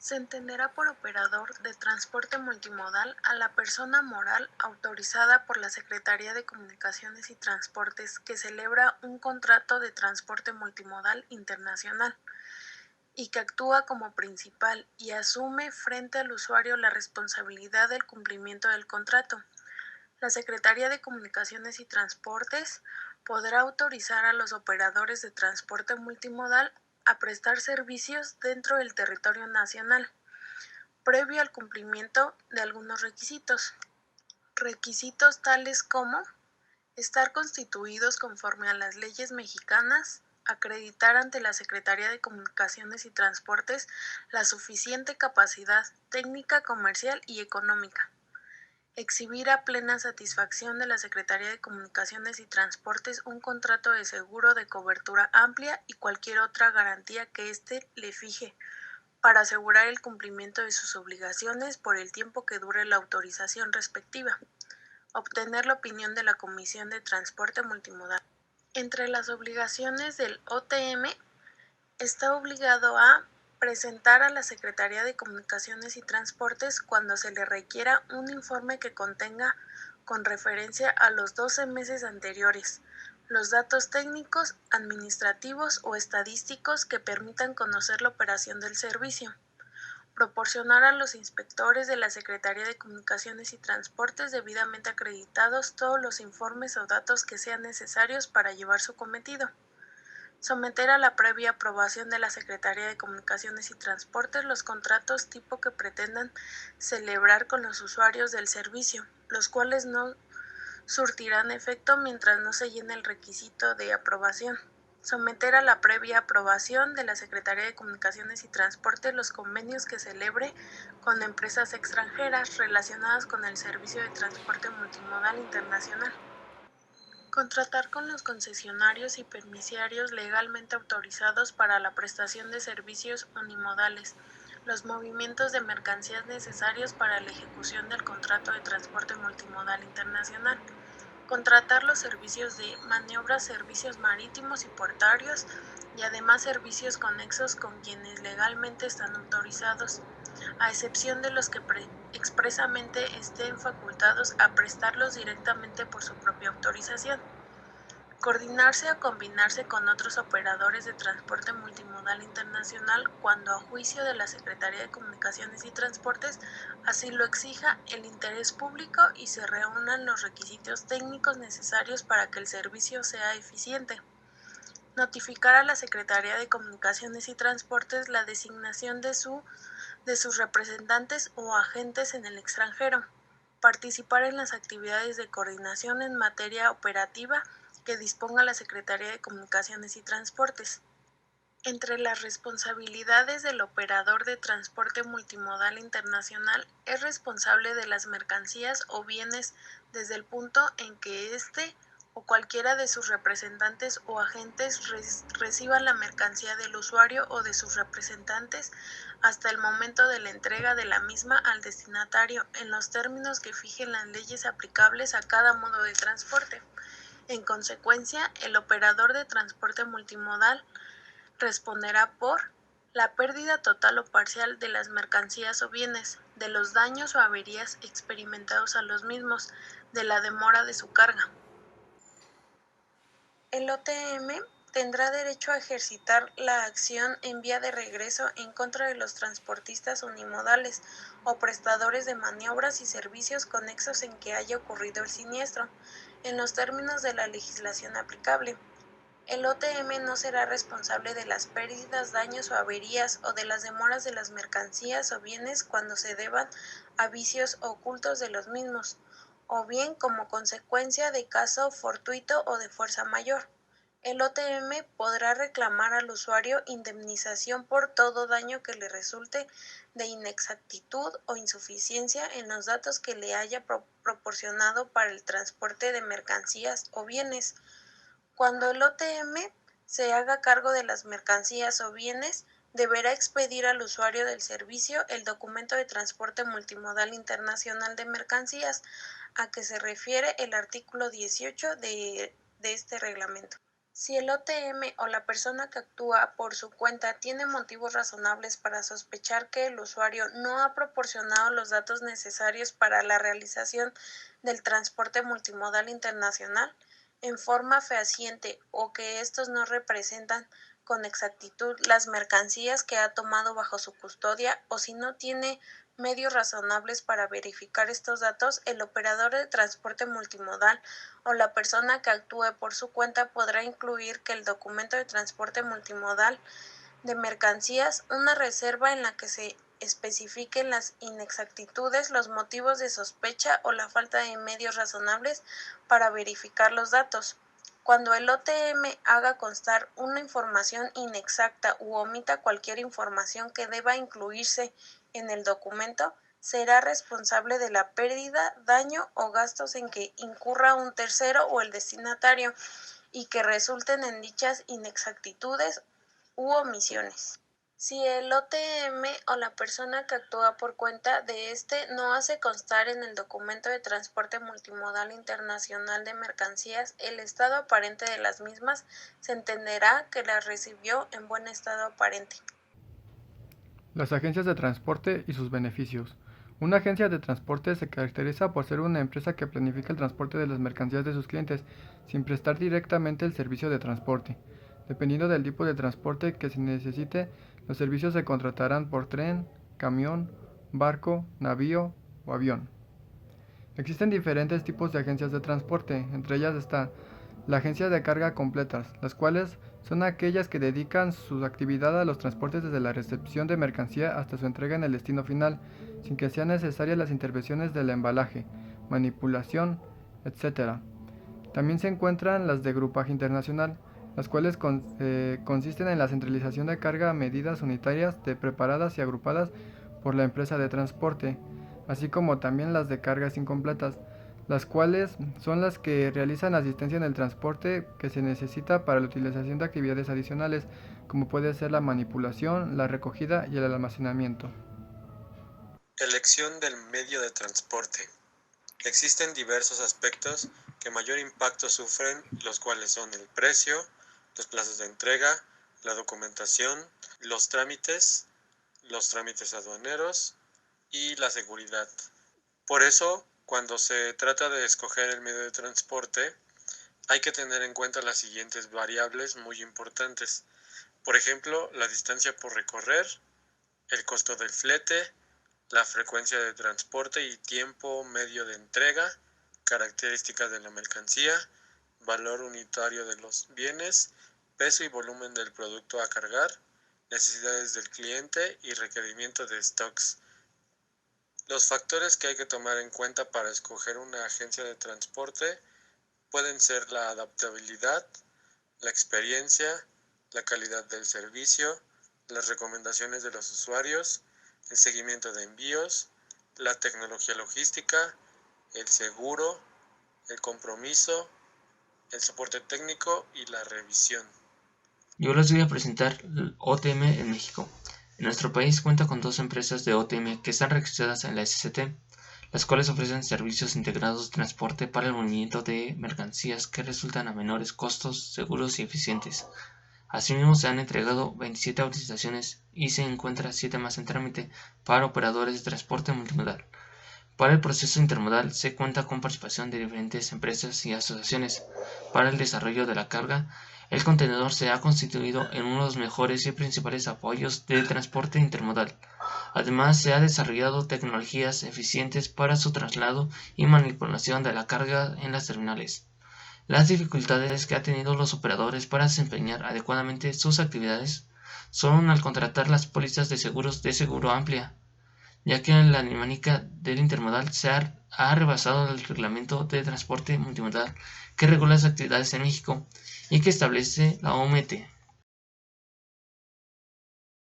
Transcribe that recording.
Se entenderá por operador de transporte multimodal a la persona moral autorizada por la Secretaría de Comunicaciones y Transportes que celebra un contrato de transporte multimodal internacional y que actúa como principal y asume frente al usuario la responsabilidad del cumplimiento del contrato. La Secretaría de Comunicaciones y Transportes podrá autorizar a los operadores de transporte multimodal a prestar servicios dentro del territorio nacional, previo al cumplimiento de algunos requisitos. Requisitos tales como estar constituidos conforme a las leyes mexicanas, acreditar ante la Secretaría de Comunicaciones y Transportes la suficiente capacidad técnica, comercial y económica, exhibir a plena satisfacción de la Secretaría de Comunicaciones y Transportes un contrato de seguro de cobertura amplia y cualquier otra garantía que éste le fije para asegurar el cumplimiento de sus obligaciones por el tiempo que dure la autorización respectiva. Obtener la opinión de la Comisión de Transporte Multimodal. Entre las obligaciones del OTM está obligado a presentar a la Secretaría de Comunicaciones y Transportes cuando se le requiera un informe que contenga, con referencia a los 12 meses anteriores, los datos técnicos, administrativos o estadísticos que permitan conocer la operación del servicio. Proporcionar a los inspectores de la Secretaría de Comunicaciones y Transportes debidamente acreditados todos los informes o datos que sean necesarios para llevar su cometido. Someter a la previa aprobación de la Secretaría de Comunicaciones y Transportes los contratos tipo que pretendan celebrar con los usuarios del servicio, los cuales no surtirán efecto mientras no se llene el requisito de aprobación. Someter a la previa aprobación de la Secretaría de Comunicaciones y Transportes los convenios que celebre con empresas extranjeras relacionadas con el servicio de transporte multimodal internacional. Contratar con los concesionarios y permisiarios legalmente autorizados para la prestación de servicios unimodales, los movimientos de mercancías necesarios para la ejecución del contrato de transporte multimodal internacional. Contratar los servicios de maniobras, servicios marítimos y portuarios y además servicios conexos con quienes legalmente están autorizados, a excepción de los que expresamente estén facultados a prestarlos directamente por su propia autorización. Coordinarse o combinarse con otros operadores de transporte multimodal internacional cuando, a juicio de la Secretaría de Comunicaciones y Transportes, así lo exija el interés público y se reúnan los requisitos técnicos necesarios para que el servicio sea eficiente. Notificar a la Secretaría de Comunicaciones y Transportes la designación de sus representantes o agentes en el extranjero. Participar en las actividades de coordinación en materia operativa que disponga la Secretaría de Comunicaciones y Transportes. Entre las responsabilidades del operador de transporte multimodal internacional es responsable de las mercancías o bienes desde el punto en que éste o cualquiera de sus representantes o agentes reciban la mercancía del usuario o de sus representantes hasta el momento de la entrega de la misma al destinatario en los términos que fijen las leyes aplicables a cada modo de transporte. En consecuencia, el operador de transporte multimodal responderá por la pérdida total o parcial de las mercancías o bienes, de los daños o averías experimentados a los mismos, de la demora de su carga. El OTM tendrá derecho a ejercitar la acción en vía de regreso en contra de los transportistas unimodales o prestadores de maniobras y servicios conexos en que haya ocurrido el siniestro, en los términos de la legislación aplicable. El OTM no será responsable de las pérdidas, daños o averías o de las demoras de las mercancías o bienes cuando se deban a vicios ocultos de los mismos, o bien como consecuencia de caso fortuito o de fuerza mayor. El OTM podrá reclamar al usuario indemnización por todo daño que le resulte de inexactitud o insuficiencia en los datos que le haya proporcionado para el transporte de mercancías o bienes. Cuando el OTM se haga cargo de las mercancías o bienes, deberá expedir al usuario del servicio el documento de transporte multimodal internacional de mercancías, a que se refiere el artículo 18 de este reglamento. Si el OTM o la persona que actúa por su cuenta tiene motivos razonables para sospechar que el usuario no ha proporcionado los datos necesarios para la realización del transporte multimodal internacional en forma fehaciente o que estos no representan con exactitud las mercancías que ha tomado bajo su custodia o si no tiene medios razonables para verificar estos datos, el operador de transporte multimodal o la persona que actúe por su cuenta podrá incluir que el documento de transporte multimodal de mercancías una reserva en la que se especifiquen las inexactitudes, los motivos de sospecha o la falta de medios razonables para verificar los datos. Cuando el OTM haga constar una información inexacta u omita cualquier información que deba incluirse en el documento, será responsable de la pérdida, daño o gastos en que incurra un tercero o el destinatario y que resulten en dichas inexactitudes u omisiones. Si el OTM o la persona que actúa por cuenta de este no hace constar en el documento de transporte multimodal internacional de mercancías el estado aparente de las mismas, se entenderá que las recibió en buen estado aparente. Las agencias de transporte y sus beneficios. Una agencia de transporte se caracteriza por ser una empresa que planifica el transporte de las mercancías de sus clientes sin prestar directamente el servicio de transporte. Dependiendo del tipo de transporte que se necesite, los servicios se contratarán por tren, camión, barco, navío o avión. Existen diferentes tipos de agencias de transporte, entre ellas está la agencia de carga completas, las cuales son aquellas que dedican su actividad a los transportes desde la recepción de mercancía hasta su entrega en el destino final, sin que sean necesarias las intervenciones del embalaje, manipulación, etc. También se encuentran las de grupaje internacional, las cuales consisten en la centralización de carga a medidas unitarias preparadas y agrupadas por la empresa de transporte, así como también las de cargas incompletas, las cuales son las que realizan asistencia en el transporte que se necesita para la utilización de actividades adicionales, como puede ser la manipulación, la recogida y el almacenamiento. Elección del medio de transporte. Existen diversos aspectos que mayor impacto sufren, los cuales son el precio, los plazos de entrega, la documentación, los trámites aduaneros y la seguridad. Por eso, cuando se trata de escoger el medio de transporte, hay que tener en cuenta las siguientes variables muy importantes. Por ejemplo, la distancia por recorrer, el costo del flete, la frecuencia de transporte y tiempo medio de entrega, características de la mercancía, valor unitario de los bienes, peso y volumen del producto a cargar, necesidades del cliente y requerimiento de stocks. Los factores que hay que tomar en cuenta para escoger una agencia de transporte pueden ser la adaptabilidad, la experiencia, la calidad del servicio, las recomendaciones de los usuarios, el seguimiento de envíos, la tecnología logística, el seguro, el compromiso, el soporte técnico y la revisión. Yo les voy a presentar el OTM en México. En nuestro país cuenta con 2 empresas de OTM que están registradas en la SCT, las cuales ofrecen servicios integrados de transporte para el movimiento de mercancías que resultan a menores costos, seguros y eficientes. Asimismo, se han entregado 27 autorizaciones y se encuentran 7 más en trámite para operadores de transporte multimodal. Para el proceso intermodal se cuenta con participación de diferentes empresas y asociaciones. Para el desarrollo de la carga, el contenedor se ha constituido en uno de los mejores y principales apoyos de transporte intermodal. Además, se han desarrollado tecnologías eficientes para su traslado y manipulación de la carga en las terminales. Las dificultades que han tenido los operadores para desempeñar adecuadamente sus actividades son al contratar las pólizas de seguros de seguro amplia, ya que la dinámica del intermodal ha rebasado el reglamento de transporte multimodal que regula las actividades en México y que establece la OMT.